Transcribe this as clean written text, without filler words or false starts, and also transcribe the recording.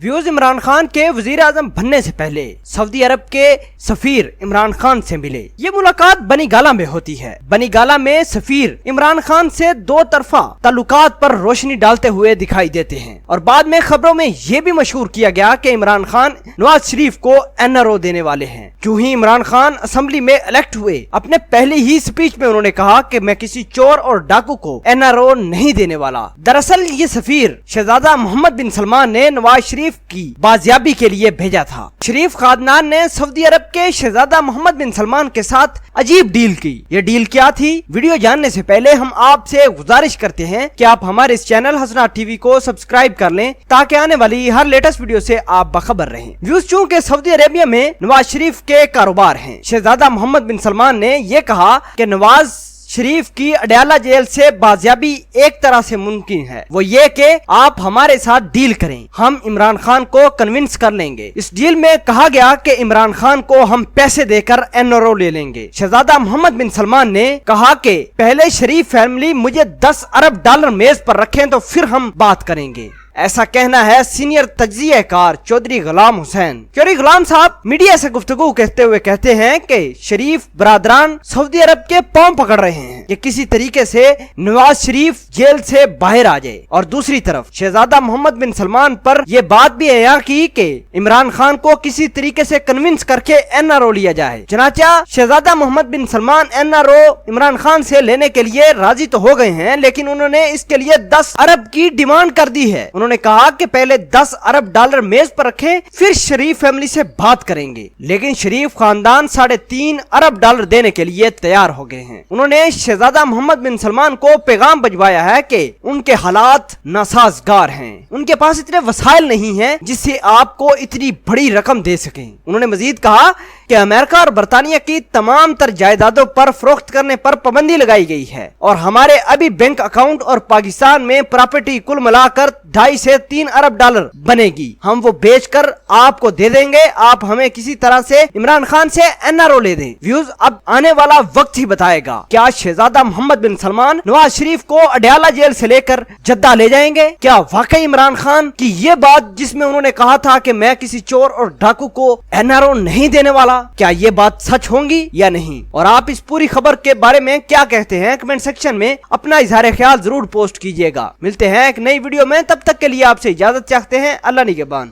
Views Imran Khan के वजीर आजम बनने से पहले सऊदी अरब के सफीर इमरान खान से मिले। ये मुलाकात बनी गाला में होती है। बनी गाला में सफीर इमरान खान से दो तरफा ताल्लुकात पर रोशनी डालते हुए दिखाई देते हैं और बाद में खबरों में ये भी मशहूर किया गया कि इमरान खान नवाज शरीफ को NRO देने वाले हैं। क्यों ही इमरान खान असेंबली में इलेक्ट हुए, अपने पहले ही स्पीच में उन्होंने कहा कि मैं किसी चोर और डाकू को NRO नहीं देने वाला। दरअसल ये सफीर शहजादा मोहम्मद बिन सलमान ने नवाज शरीफ की बाजियाबी के लिए भेजा था। शरीफ खानदान ने सऊदी अरब के शहजादा मोहम्मद बिन सलमान के साथ अजीब डील की। ये डील क्या थी? वीडियो जानने से पहले हम आपसे गुजारिश करते हैं कि आप हमारे इस चैनल हसनात टीवी को सब्सक्राइब कर लें ताकि आने वाली हर लेटेस्ट वीडियो से आप बाखबर रहें। व्यूज चूंकि सऊदी अरेबिया में नवाज शरीफ के कारोबार हैं, शहजादा मोहम्मद बिन सलमान ने ये कहा कि नवाज शरीफ की अडयाला जेल से बाजियाबी एक तरह से मुमकिन है, वो ये कि आप हमारे साथ डील करें, हम इमरान खान को कन्विंस कर लेंगे। इस डील में कहा गया कि इमरान खान को हम पैसे देकर NRO ले लेंगे। शहजादा मोहम्मद बिन सलमान ने कहा कि पहले शरीफ फैमिली मुझे 10 अरब डॉलर मेज पर रखें तो फिर हम बात करेंगे। ऐसा कहना है सीनियर तज्जियाकार चौधरी गुलाम हुसैन। चौधरी गुलाम साहब मीडिया से गुफ्तगू कहते हुए कहते हैं कि शरीफ बरादरान सऊदी अरब के पांव पकड़ रहे हैं कि किसी तरीके से नवाज शरीफ जेल से बाहर आ जाए। और दूसरी तरफ शहजादा मोहम्मद बिन सलमान पर यह बात भी अयां की कि इमरान खान को किसी तरीके से कन्विंस करके NRO लिया जाए। चनाचा शहजादा मोहम्मद बिन सलमान NRO इमरान खान से लेने के लिए राजी तो हो गए हैं, लेकिन उन्होंने इसके लिए 10 अरब की डिमांड कर दी है। उन्होंने कहा कि पहले 10 अरब डॉलर मेज पर रखें, फिर शरीफ फैमिली से बात करेंगे। लेकिन शरीफ खानदान 3.5 अरब डॉलर देने के लिए तैयार हो गए हैं। उन्होंने शहजादा मोहम्मद बिन सलमान को पैगाम भिजवाया है कि उनके हालात नासाजगार हैं, उनके पास इतने वसाइल नहीं हैं जिससे आपको इतनी बड़ी रकम दे सकें। उन्होंने मजीद कहा कि अमेरिका और बरतानिया की तमाम तर जायदादों पर फरोख्त करने पर पाबंदी लगाई गई है और हमारे अभी बैंक अकाउंट और पाकिस्तान में प्रॉपर्टी कुल मिलाकर 2.5 से 3 अरब डॉलर बनेगी। हम वो बेचकर आपको दे देंगे, आप हमें किसी तरह से इमरान खान से NRO ले दें। व्यूज अब आने वाला वक्त ही बताएगा क्या शहजादा मोहम्मद बिन सलमान नवाज शरीफ को अडयाला जेल से लेकर जद्दा ले जाएंगे। क्या वाकई इमरान खान की ये बात जिसमें उन्होंने कहा था कि मैं किसी चोर और डाकू को NRO नहीं देने वाला, क्या ये बात सच होंगी या नहीं? और आप इस पूरी खबर के बारे में क्या कहते हैं कमेंट सेक्शन में अपना इजहार ख्याल जरूर पोस्ट कीजिएगा। मिलते हैं एक नई वीडियो में, तब तक के लिए आपसे इजाजत चाहते हैं। अल्लाह निगहबान।